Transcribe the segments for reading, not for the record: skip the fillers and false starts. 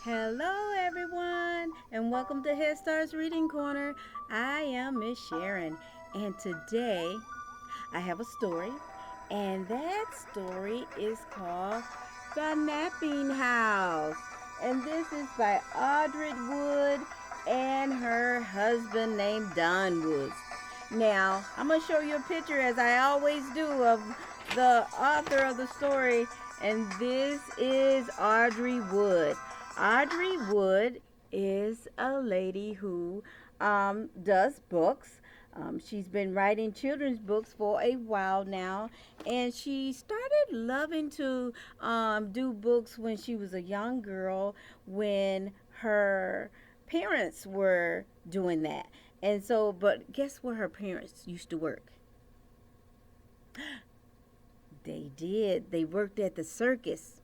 Hello, everyone, and welcome to Head Starts Reading Corner. I am Miss Sharon, and today I have a story, and that story is called The Napping House. And this is by Audrey Wood and her husband named Don Woods. Now, I'm going to show you a picture, as I always do, of the author of the story, and this is Audrey Wood. Audrey Wood is a lady who does books. She's been writing children's books for a while now, and she started loving to do books when she was a young girl, when her parents were doing that. And so, but guess where her parents used to work? They did. They worked at the circus.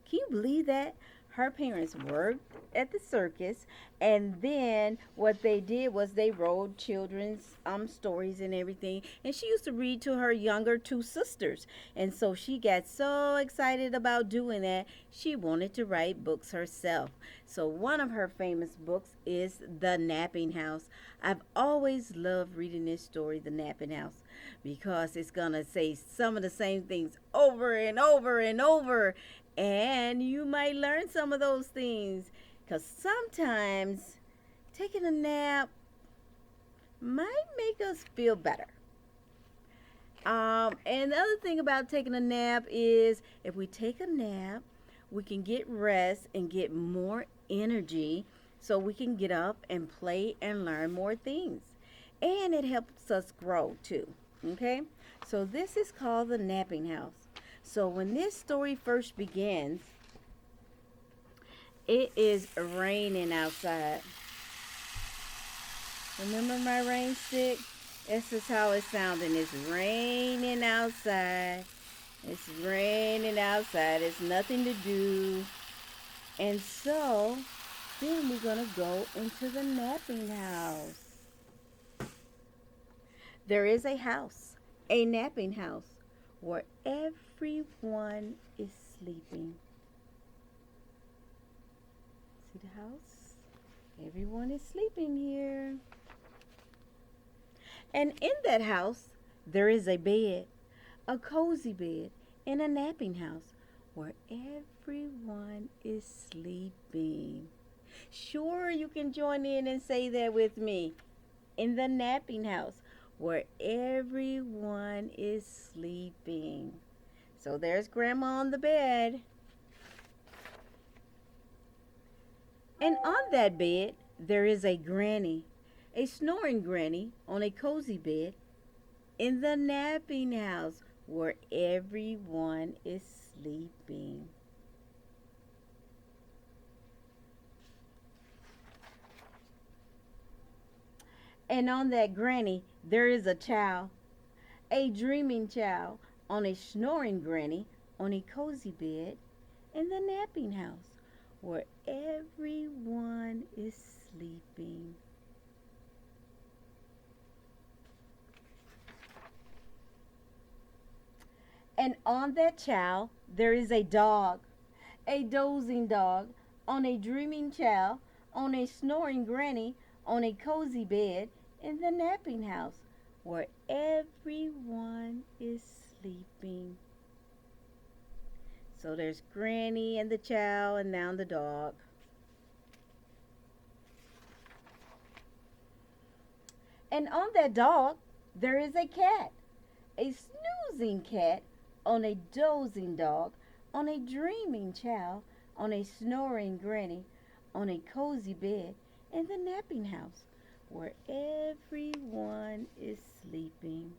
Can you believe that? Her parents worked at the circus, and then what they did was they wrote children's stories and everything. And she used to read to her younger two sisters. And so she got so excited about doing that, she wanted to write books herself. So one of her famous books is The Napping House. I've always loved reading this story, The Napping House, because it's going to say some of the same things over and over and over, and you might learn some of those things, because sometimes taking a nap might make us feel better. And the other thing about taking a nap is if we take a nap, we can get rest and get more energy, so we can get up and play and learn more things. And it helps us grow too. Okay? So this is called The Napping House. So when this story first begins, it is raining outside. Remember my rain stick? This is how it's sounding. It's raining outside. It's raining outside. It's nothing to do. And so then we're going to go into the napping house. There is a house, a napping house, where everyone is sleeping. See the house? Everyone is sleeping here. And in that house, there is a bed, a cozy bed, in a napping house where everyone is sleeping. Sure, you can join in and say that with me. In the napping house where everyone is sleeping. So there's Grandma on the bed. And on that bed, there is a granny, a snoring granny on a cozy bed in the napping house where everyone is sleeping. And on that granny, there is a child, a dreaming child on a snoring granny on a cozy bed in the napping house where everyone is sleeping. And on that child, there is a dog, a dozing dog on a dreaming child on a snoring granny on a cozy bed in the napping house where everyone is sleeping. So there's Granny and the child and now the dog. And on that dog, there is a cat, a snoozing cat on a dozing dog on a dreaming child on a snoring granny on a cozy bed in the napping house where everyone is sleeping.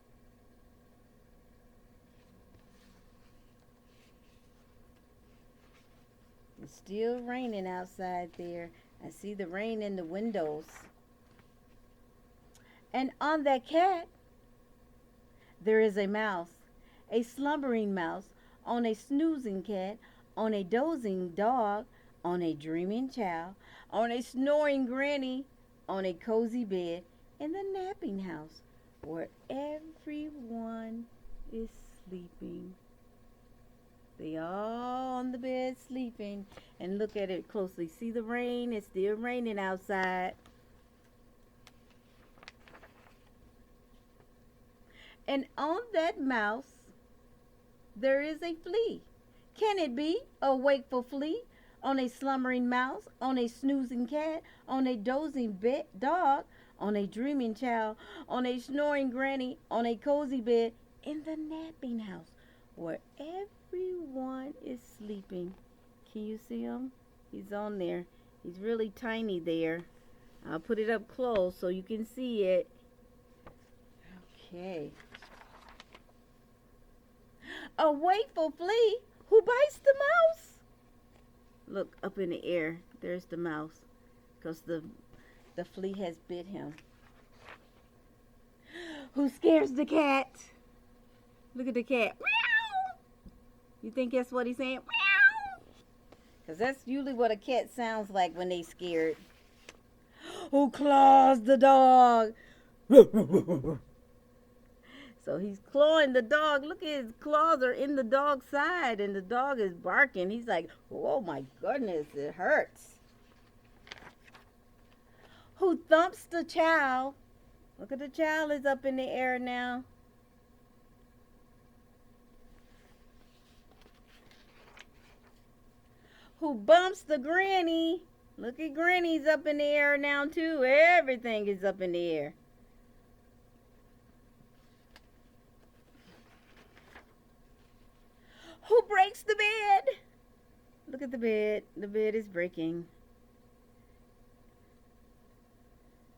It's still raining outside there. I see the rain in the windows. And on that cat, there is a mouse, a slumbering mouse on a snoozing cat, on a dozing dog, on a dreaming child, on a snoring granny, on a cozy bed in the napping house where everyone is sleeping. They all on the bed sleeping. And look at it closely. See the rain? It's still raining outside. And on that mouse, there is a flea. Can it be a wakeful flea? On a slumbering mouse, on a snoozing cat, on a dozing dog, on a dreaming child, on a snoring granny, on a cozy bed, in the napping house, where everyone is sleeping. Can you see him? He's on there. He's really tiny there. I'll put it up close so you can see it. Okay. A wakeful flea who bites the mouse. Look up in the air. There's the mouse, because the flea has bit him. Who scares the cat? Look at the cat. Meow. You think that's what he's saying? Meow. Because that's usually what a cat sounds like when they scared. Who claws the dog? So he's clawing the dog. Look at his claws are in the dog's side, and the dog is barking. He's like, oh my goodness, it hurts. Who thumps the child? Look at the child is up in the air now. Who bumps the granny? Look at granny's up in the air now too. Everything is up in the air. Who breaks the bed? Look at the bed. The bed is breaking.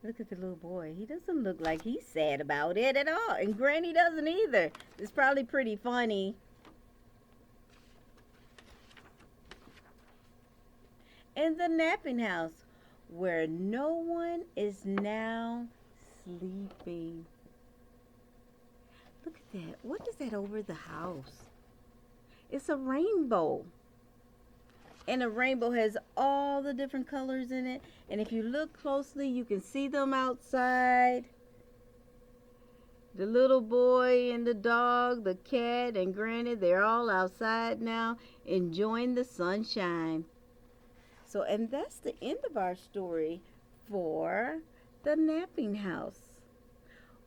Look at the little boy. He doesn't look like he's sad about it at all. And Granny doesn't either. It's probably pretty funny. In the napping house, where no one is now sleeping. Look at that. What is that over the house? It's a rainbow. And a rainbow has all the different colors in it. And if you look closely, you can see them outside. The little boy and the dog, the cat and Granny, they're all outside now enjoying the sunshine. So, and that's the end of our story for the napping house,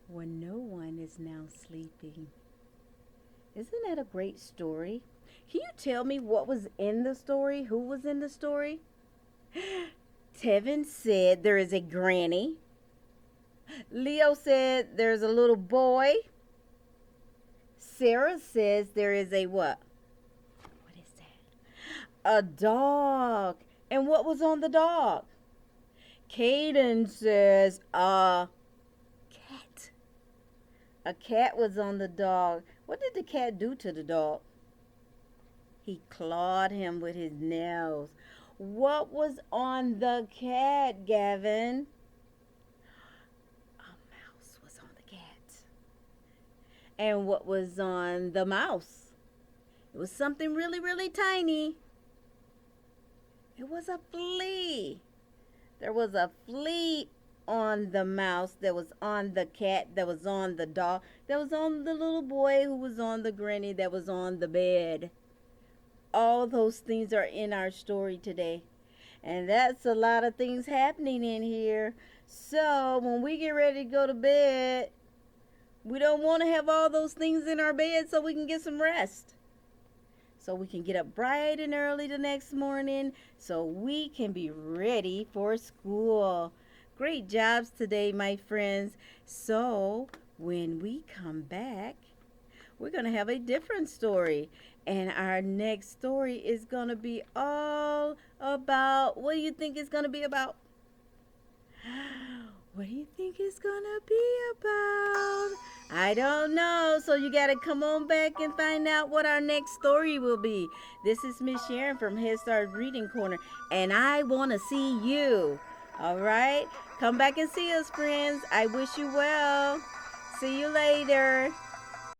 where no one is now sleeping. Isn't that a great story? Can you tell me what was in the story? Who was in the story? Tevin said there is a granny. Leo said there's a little boy. Sarah says there is a what? What is that? A dog. And what was on the dog? Caden says a cat. A cat was on the dog. What did the cat do to the dog? He clawed him with his nails. What was on the cat, Gavin? A mouse was on the cat. And what was on the mouse? It was something really, really tiny. It was a flea. There was a flea on the mouse, that was on the cat, that was on the dog, that was on the little boy who was on the granny, that was on the bed. All those things are in our story today. And that's a lot of things happening in here. So when we get ready to go to bed, we don't want to have all those things in our bed, so we can get some rest. So we can get up bright and early the next morning, so we can be ready for school. Great jobs today, my friends. So when we come back, we're going to have a different story. And our next story is going to be all about, what do you think it's going to be about? What do you think it's going to be about? I don't know. So you got to come on back and find out what our next story will be. This is Miss Sharon from Head Start Reading Corner, and I want to see you. All right? Come back and see us, friends. I wish you well. See you later.